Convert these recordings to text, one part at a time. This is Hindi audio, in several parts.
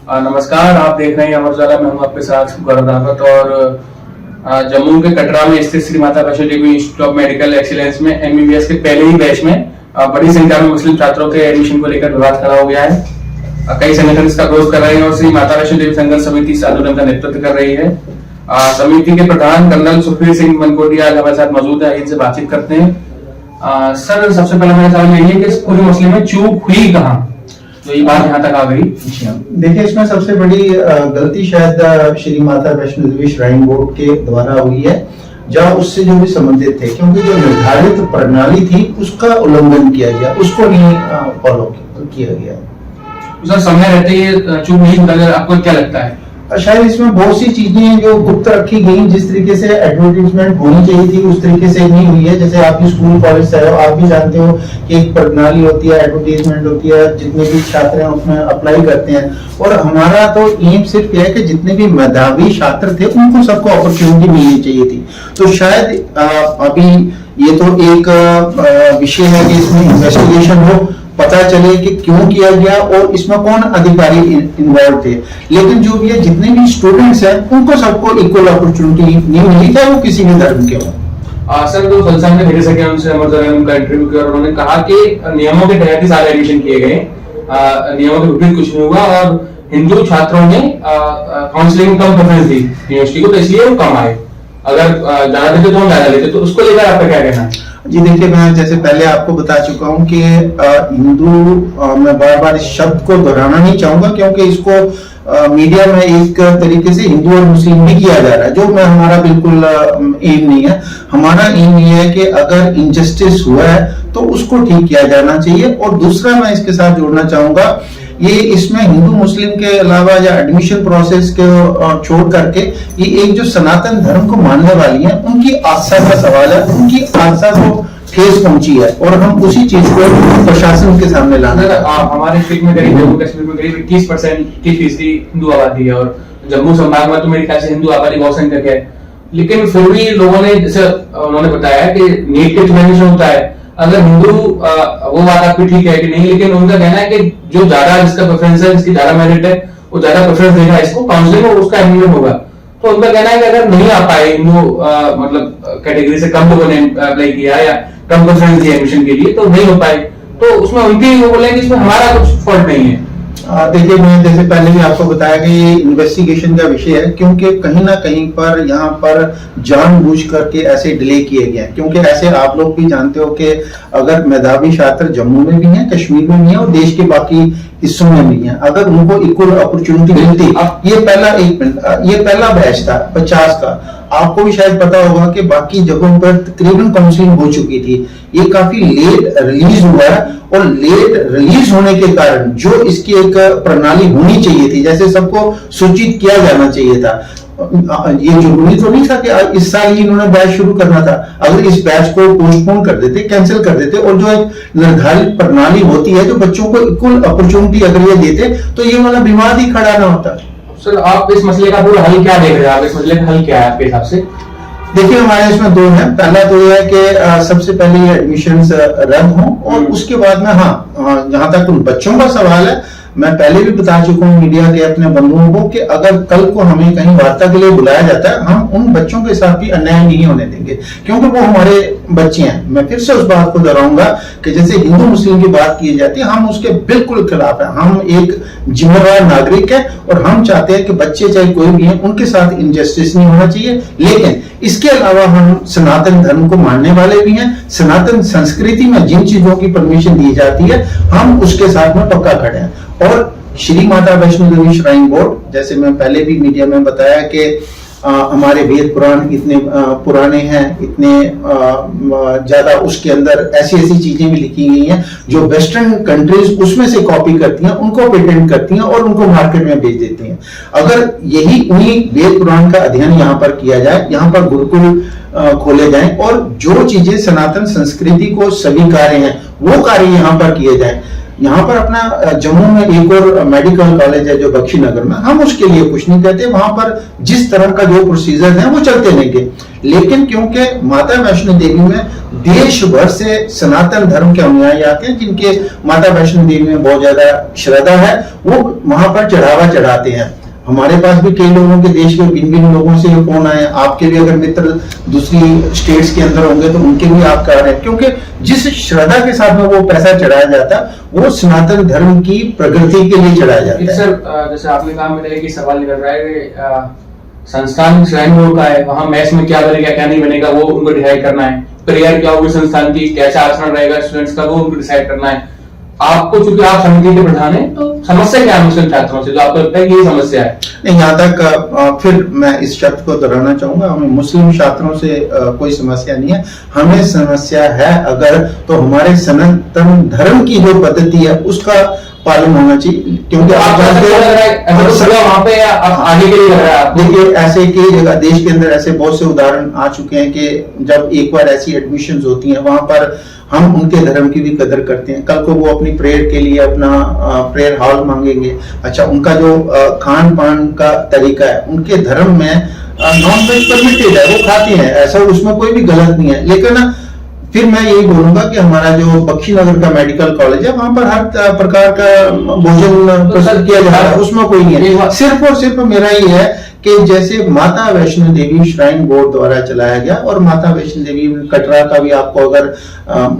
नमस्कार, आप देख रहे हैं अमर उजाला में। हम आपके साथ गौरव रावत और जम्मू के कटरा में स्थित Shri Mata Vaishno Devi institute of medical excellence में एमबीबीएस के पहले ही बैच में बड़ी संख्या में मुस्लिम छात्रों के एडमिशन को लेकर विवाद खड़ा हो गया है। कई संगठन इसका विरोध कर रहे हैं और श्री माता वैष्णो देवी संघर्ष समिति इस आंदोलन का नेतृत्व कर रही है। समिति के प्रधान कर्नल सुखबीर सिंह मनकोटिया आज हमारे साथ मौजूद है, इनसे बातचीत करते हैं। सर, सबसे पहले मेरा सवाल यही है कि इस पूरे मसले में चूक हुई कहाँ, तो ये बात यहाँ तक आ गई। देखिए, इसमें सबसे बड़ी गलती शायद श्री माता वैष्णो देवी श्राइन बोर्ड के द्वारा हुई है, जहाँ उससे जो भी संबंधित थे, क्योंकि जो निर्धारित प्रणाली थी उसका उल्लंघन किया गया, उसको नहीं फॉलो किया गया। सर, समय रहते ये चूक नहीं होता, आपको क्या लगता है? शायद इसमें बहुत सी चीजें जो गुप्त रखी गई, जिस तरीके से एडवर्टीजमेंट होनी चाहिए थी उस तरीके से नहीं हुई है। जैसे आप स्कूल कॉलेज से हो, आप भी जानते हो कि एक प्रणाली होती है, एडवर्टीजमेंट होती है, जितने भी छात्र हैं उसमें अप्लाई करते हैं। और हमारा तो एम सिर्फ यह है कि जितने भी मेधावी छात्र थे उनको सबको अपॉर्चुनिटी मिलनी चाहिए थी। तो शायद अभी ये तो एक विषय है कि इसमें इन्वेस्टिगेशन हो, पता चले कि क्यों किया गया और इसमें कौन अधिकारी इन्वॉल्व थे। लेकिन जो भी है, जितने भी स्टूडेंट्स हैं उनको सबको इक्वल अपॉर्चुनिटी नहीं मिली, चाहे वो किसी भी धर्म के हो। सर, जो संस्थान ने भेज सके उनसे उनका इंटरव्यू किया और उन्होंने कहा कि नियमों के तहत ही सारे एडमिशन किए गए, नियमों के विपरीत कुछ नहीं हुआ और हिंदू छात्रों ने काउंसलिंग कम प्रेफरेंस दी यूनिवर्सिटी को, तो इसलिए वो कम आए। अगर ज्यादा देते तो हम ज्यादा लेते, तो उसको लेकर आपका क्या कहना है? जी देखिए, मैं जैसे पहले आपको बता चुका हूं कि हिंदू, मैं बार बार इस शब्द को दोहराना नहीं चाहूंगा, क्योंकि इसको मीडिया में एक तरीके से हिंदू और मुस्लिम भी किया जा रहा है, जो हमारा बिल्कुल एम नहीं है। हमारा एम ये है कि अगर इनजस्टिस हुआ है तो उसको ठीक किया जाना चाहिए। और दूसरा मैं इसके साथ जोड़ना चाहूंगा, ये इसमें हिंदू मुस्लिम के अलावा या एडमिशन प्रोसेस को छोड़ करके ये एक जो सनातन धर्म को मानने वाली हैं उनकी आस्था का सवाल है। उनकी आस्था को ठेस पहुंची है और हम उसी चीज को प्रशासन के सामने लाना है। हमारे स्टेट में करीब जम्मू कश्मीर में करीब 21% हिंदू आबादी है और जम्मू संभाग में तो मेरे ख्याल से हिंदू आबादी बहुत संख्यक है। लेकिन फिर भी लोगों ने, जैसे उन्होंने बताया कि नीट के एग्जामिनेशन होता है, अगर हिंदू वो बात आपकी ठीक है कि नहीं, लेकिन उनका कहना है कि जो ज्यादा जिसका प्रेफरेंस है, जिसकी ज्यादा मेरिट है, वो ज्यादा प्रेफरेंस देगा इसको, काउंसलिंग में उसका एडमिशन होगा। तो उनका कहना है कि अगर नहीं आ पाए हिंदू मतलब कैटेगरी से कम लोगों ने अप्लाई किया या कम प्रेफरेंस दिया एडमिशन के लिए, तो नहीं हो पाए, तो उसमें उनकी वो बोले कि इसमें हमारा कुछ फॉल्ट नहीं है। देखिए, मैं जैसे पहले भी आपको बताया कि ये इन्वेस्टिगेशन का विषय है, क्योंकि कहीं ना कहीं पर यहाँ पर जानबूझ करके ऐसे डिले किए गए हैं। क्योंकि ऐसे आप लोग भी जानते हो कि अगर मेधावी छात्र जम्मू में भी हैं, कश्मीर में भी हैं और देश के बाकी हिस्सों में भी हैं, अगर उनको इक्वल अपॉर्चुनिटी मिलती, ये पहला बैच था 50 का। आपको भी शायद पता होगा कि बाकी जगहों पर तकरीबन काउंसलिंग हो चुकी थी, ये काफी लेट रिलीज हुआ है। और लेट रिलीज होने के कारण जो इसकी एक प्रणाली होनी चाहिए थी, जैसे सबको सूचित किया जाना चाहिए था, ये जरूरी तो नहीं था कि इस साल ही इन्होंने बैच शुरू करना था। अगर इस बैच को पोस्टपोन कर देते, कैंसिल कर देते, और जो एक निर्धारित प्रणाली होती है जो बच्चों को इक्वल अपॉर्चुनिटी अगर ये देते, तो ये वाला विवाद ही खड़ा ना होता। सर, आप इस मसले का पूरा हल क्या देख रहे हैं? आप इस मसले का हल क्या है आपके हिसाब से? देखिए, हमारे इसमें दो हैं। पहला तो यह है कि सबसे पहले ये एडमिशंस रद्द हों और उसके बाद में जहां तक उन बच्चों का सवाल है, मैं पहले भी बता चुका हूँ मीडिया के अपने बंधुओं को कि अगर कल को हमें कहीं वार्ता के लिए बुलाया जाता है, हम उन बच्चों के साथ भी अन्याय नहीं होने देंगे, क्योंकि वो हमारे बच्चे हैं। मैं फिर से उस बात को दोहराऊंगा कि जैसे हिंदू मुस्लिम की बात की जाती है, हम उसके बिल्कुल खिलाफ है। हम एक जिम्मेदार नागरिक है और हम चाहते हैं कि बच्चे चाहे कोई भी है, उनके साथ इनजस्टिस नहीं होना चाहिए। लेकिन इसके अलावा हम सनातन धर्म को मानने वाले भी हैं। सनातन संस्कृति में जिन चीजों की परमिशन दी जाती है, हम उसके साथ में पक्का खड़े हैं। और श्री माता वैष्णो देवी श्राइन बोर्ड, जैसे मैं पहले भी मीडिया में बताया कि हमारे वेद पुराण इतने पुराने हैं, इतने ज्यादा उसके अंदर ऐसी ऐसी चीजें भी लिखी गई हैं जो वेस्टर्न कंट्रीज उसमें से कॉपी करती हैं, उनको पेटेंट करती हैं और उनको मार्केट में बेच देती हैं। अगर यही उन्हीं वेद पुराण का अध्ययन यहाँ पर किया जाए, यहाँ पर गुरुकुल खोले जाएं और जो चीजें सनातन संस्कृति को स्वीकार्य हैं वो कार्य यहाँ पर किए जाएं, यहाँ पर अपना जम्मू में एक और मेडिकल कॉलेज है जो बख्शी नगर में, हम उसके लिए कुछ नहीं कहते, वहां पर जिस तरह का जो प्रोसीजर है वो चलते रहेंगे। लेकिन क्योंकि माता वैष्णो देवी में देश भर से सनातन धर्म के अनुयायी आते हैं, जिनके माता वैष्णो देवी में बहुत ज्यादा श्रद्धा है, वो वहां पर चढ़ावा चढ़ाते हैं। हमारे पास भी कई लोगों के देश के भिन्न भिन्न लोगों से फोन आए, आपके भी अगर मित्र दूसरी स्टेट्स के अंदर होंगे तो उनके भी आप कर रहे हैं, क्योंकि जिस श्रद्धा के साथ में वो पैसा चढ़ाया जाता है वो सनातन धर्म की प्रगति के लिए चढ़ाया जाता है। सर जैसे आपने कहा, मेरा एक सवाल निकल रहा है कि संस्थान श्राइन बोर्ड का है, वहाँ मैथ्स में क्या बनेगा क्या नहीं बनेगा वो उनको डिसाइड करना है, प्रेयर क्या होगी संस्थान की, कैसा आचरण रहेगा स्टूडेंट्स का वो उनको डिसाइड करना है। आपको चूंकि आप समिति के प्रधान हैं, तो समस्या क्या है मुस्लिम छात्रों से जो आपको लगता है कि ये समस्या है? नहीं, यहाँ तक फिर मैं इस शब्द को दोहराना चाहूंगा, हमें मुस्लिम छात्रों से कोई समस्या नहीं है। हमें समस्या है अगर तो हमारे सनातन धर्म की जो पद्धति है उसका पालन होना चाहिए, क्योंकि आप जानते हैं वहां पे आगे के लिए लग रहा है। देखिए, ऐसे कई जगह देश के अंदर ऐसे बहुत से उदाहरण आ चुके हैं कि जब एक बार ऐसी एडमिशंस होती हैं वहां पर हम उनके धर्म की भी कदर करते हैं। कल को वो अपनी प्रेयर के लिए अपना प्रेयर हॉल मांगेंगे, अच्छा उनका जो खान पान का तरीका है, उनके धर्म में नॉन वेज परमिटेड है, वो खाते हैं, ऐसा उसमें कोई भी गलत नहीं है। लेकिन फिर मैं यही बोलूंगा कि हमारा जो बख्शी नगर का मेडिकल कॉलेज है वहां पर हर प्रकार का भोजन प्रस्तुत किया जा रहा है, उसमें कोई नहीं है। सिर्फ और सिर्फ मेरा ये है कि जैसे माता वैष्णो देवी श्राइन बोर्ड द्वारा चलाया गया, और माता वैष्णो देवी कटरा का भी आपको अगर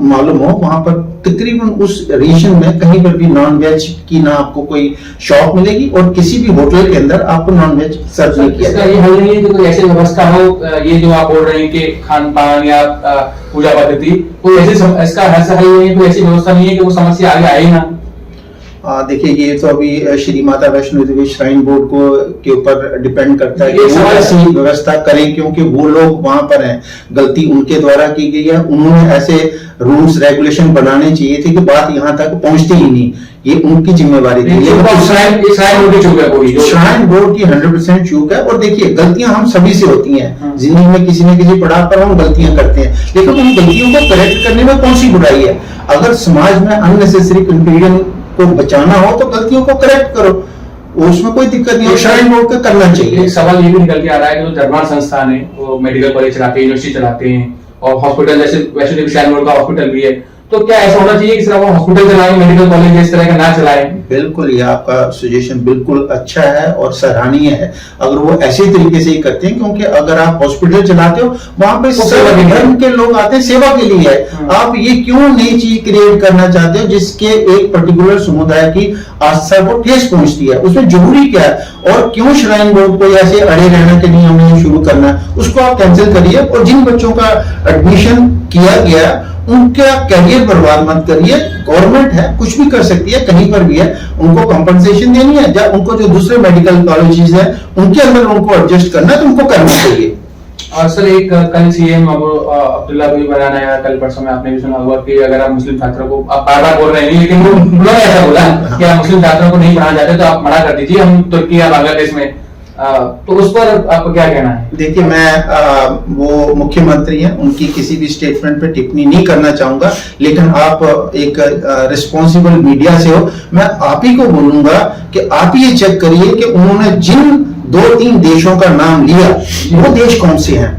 मालूम हो, वहां पर तकरीबन उस रीजन में कहीं पर भी नॉन वेज की ना आपको कोई शॉप मिलेगी और किसी भी होटल के अंदर आपको नॉन वेज सर्व नहीं किया जाएगा। ये हल नहीं है कि कोई ऐसी व्यवस्था हो, ये जो आप बोल रहे हैं कि खान पान या पूजा पद्धति, कोई ऐसी इसका हल नहीं है, कोई ऐसी व्यवस्था नहीं है कि वो समस्या आगे आए ना? देखिए, ये तो अभी श्री माता वैष्णो देवी श्राइन बोर्ड को के ऊपर डिपेंड करता है कि वो ऐसी व्यवस्था करें, क्योंकि वो लोग वहां पर हैं, गलती उनके द्वारा की गई है। उन्होंने ऐसे रूल्स रेगुलेशन बनाने चाहिए थे कि बात यहाँ तक पहुंचती ही नहीं, ये उनकी जिम्मेवारी थी। श्राइन बोर्ड की 100% चूक है। और देखिए, गलतियां हम सभी से होती हैं, जिंदगी में किसी न किसी पड़ाव पर हम गलतियां करते हैं, लेकिन उन गलतियों को करेक्ट करने में कौन सी बुराई है? अगर समाज में अननेसेसरी कंफ्यूजन को बचाना हो तो गलतियों को करेक्ट करो, उसमें कोई दिक्कत नहीं है, श्राइन बोर्ड को करना चाहिए। एक सवाल ये भी निकल के आ रहा है कि जो धर्मार्थ संस्थान है वो मेडिकल कॉलेज चलाते हैं, यूनिवर्सिटी चलाते हैं, और हॉस्पिटल जैसे वैष्णो देवी श्राइन बोर्ड का हॉस्पिटल भी है, तो क्या ऐसा होना चाहिए कि सिर्फ वो हॉस्पिटल चलाएं, मेडिकल कॉलेज इस तरह का ना चलाएं? बिल्कुल, ये आपका सजेशन बिल्कुल अच्छा है और सराहनीय है अगर वो ऐसे तरीके से ही करते हैं, क्योंकि अगर आप हॉस्पिटल चलाते हो वहां पे सब धर्म के लोग आते हैं, सेवा के लिए है। आप ये क्यों नई चीज क्रिएट करना चाहते हो जिसके एक पर्टिकुलर समुदाय की आस्था को ठेस पहुंचती है? उसमें जरूरी क्या है? और क्यों श्राइन बोर्ड को ऐसे अड़े रहने के लिए हमें शुरू करना है? उसको आप कैंसिल करिए, और जिन बच्चों का एडमिशन किया गया उनका कैरियर बर्बाद मत करिए। गवर्नमेंट है, कुछ भी कर सकती है, कहीं पर भी है, उनको कंपनसेशन देनी है, या उनको जो दूसरे मेडिकल कॉलेजेस हैं उनके अंदर उनको एडजस्ट करना है तो उनको करना चाहिए। और सर, एक कल सीएम अब्दुल्ला भी बनाना है, कल परसों में आपने भी सुना होगा कि अगर आप मुस्लिम छात्रों को, आप बार बार बोल रहे हैं लेकिन उन्होंने ऐसा बोला कि आप मुस्लिम छात्रों को नहीं पढ़ाना चाहते तो आप मना कर दीजिए, हम तुर्की या बांग्लादेश में, तो उस पर आपको क्या कहना है? देखिए, मैं वो मुख्यमंत्री हैं, उनकी किसी भी स्टेटमेंट पे टिप्पणी नहीं करना चाहूंगा, लेकिन आप एक रिस्पॉन्सिबल मीडिया से हो, मैं आप ही को बोलूंगा कि आप ये चेक करिए कि उन्होंने जिन 2-3 देशों का नाम लिया वो देश कौन से हैं,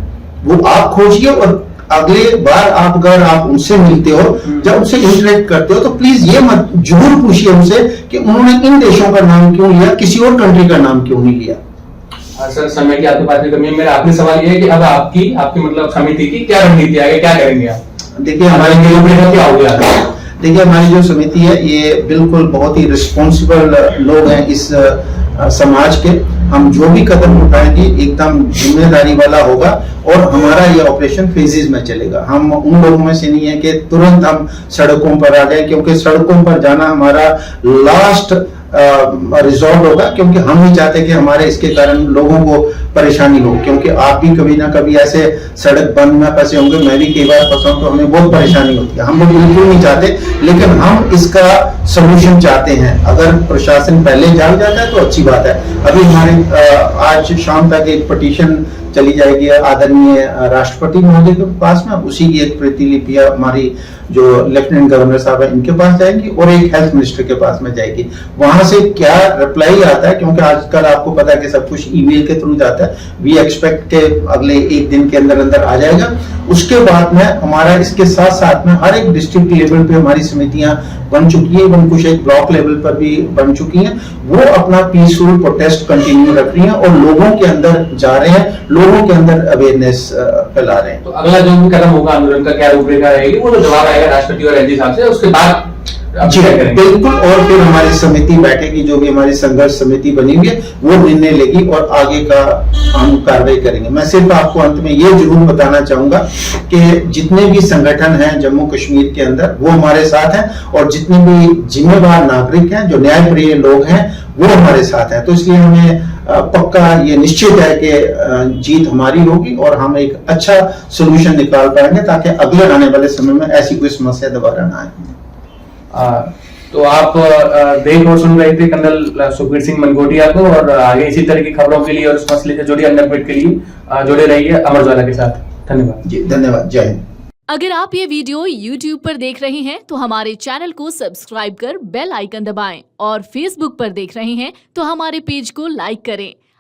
वो आप खोजिए, और अगले बार अगर आप उनसे मिलते हो, जब उनसे इंटरेक्ट करते हो, तो प्लीज ये मत जरूर पूछिए उनसे कि उन्होंने इन देशों का नाम क्यों लिया, किसी और कंट्री का नाम क्यों नहीं लिया। सर, समय की आपके पास में कमी है, मेरा आखिरी सवाल ये है कि अब आपकी मतलब समिति की क्या रणनीति आगे, क्या करेंगे आप? देखिए, हमारे क्या हो गया? देखिए, हमारी जो समिति है ये बिल्कुल बहुत ही रिस्पॉन्सिबल लोग हैं इस समाज के। हम जो भी कदम उठाएंगे एकदम जिम्मेदारी वाला होगा, और हमारा ये ऑपरेशन फेजेस में चलेगा। हम उन लोगों में से नहीं है कि तुरंत हम सड़कों पर आ जाए, क्योंकि सड़कों पर जाना हमारा लास्ट रिजॉर्ट होगा, क्योंकि हम नहीं चाहते कि हमारे इसके कारण लोगों को परेशानी हो, क्योंकि आप भी कभी ना कभी ऐसे सड़क बंद में फंसे होंगे, मैं भी कई बार फंसा हूं, तो हमें बहुत परेशानी होती है। हम लोग बिल्कुल नहीं चाहते, लेकिन हम इसका सोल्यूशन चाहते हैं। अगर प्रशासन पहले जाग जाता है तो अच्छी बात है। अभी हमारे आज शाम तक एक पिटीशन चली जाएगी आदरणीय राष्ट्रपति महोदय के पास में, उसी की एक प्रतिलिपि हमारी जो लेफ्टिनेंट गवर्नर साहब है इनके पास जाएंगी और एक हेल्थ मिनिस्टर के पास में जाएगी। वहां से क्या रिप्लाई आता है, क्योंकि आजकल आपको पता है कि सब कुछ ईमेल के थ्रू जाता है, वी एक्सपेक्ट के अगले एक दिन के अंदर अंदर आ जाएगा। उसके बाद में हमारा इसके साथ साथ में हर एक डिस्ट्रिक्ट लेवल पे हमारी समितियां बन चुकी है, इवन कुछ एक ब्लॉक लेवल पर भी बन चुकी हैं। वो अपना पीसफुल प्रोटेस्ट कंटिन्यू रख रही हैं और लोगों के अंदर जा रहे हैं, लोगों के अंदर अवेयरनेस फैला रहे हैं। तो अगला जो भी कदम होगा आंदोलन का, क्या रूपरेखा रहेगी, वो तो जवाब आएगा राष्ट्रपति और एलजी साहब से, उसके बाद जी बिल्कुल। और फिर हमारी समिति बैठेगी, जो भी हमारी संघर्ष समिति बनी हुई है वो निर्णय लेगी और आगे का हम कार्रवाई करेंगे। मैं सिर्फ आपको अंत में ये जरूर बताना चाहूंगा कि जितने भी संगठन हैं जम्मू कश्मीर के अंदर वो हमारे साथ हैं, और जितने भी जिम्मेदार नागरिक हैं, जो न्यायप्रिय लोग हैं, वो हमारे साथ हैं। तो इसलिए हमें पक्का ये निश्चित है कि जीत हमारी होगी और हम एक अच्छा सोल्यूशन निकाल पाएंगे ताकि अगले आने वाले समय में ऐसी कोई समस्या दोबारा ना आए। तो आप देख और सुन रहे थे कर्नल सुखबीर सिंह मनकोटिया को, और आगे इसी तरह की खबरों के लिए और इस मसले से जुड़ी अन्य अपडेट के लिए जुड़े रहिए अमर उजाला के साथ। धन्यवाद जी, धन्यवाद। जय हिंद। अगर आप ये वीडियो YouTube पर देख रहे हैं तो हमारे चैनल को सब्सक्राइब कर बेल आइकन दबाएं, और Facebook पर देख रहे हैं तो हमारे पेज को लाइक करें।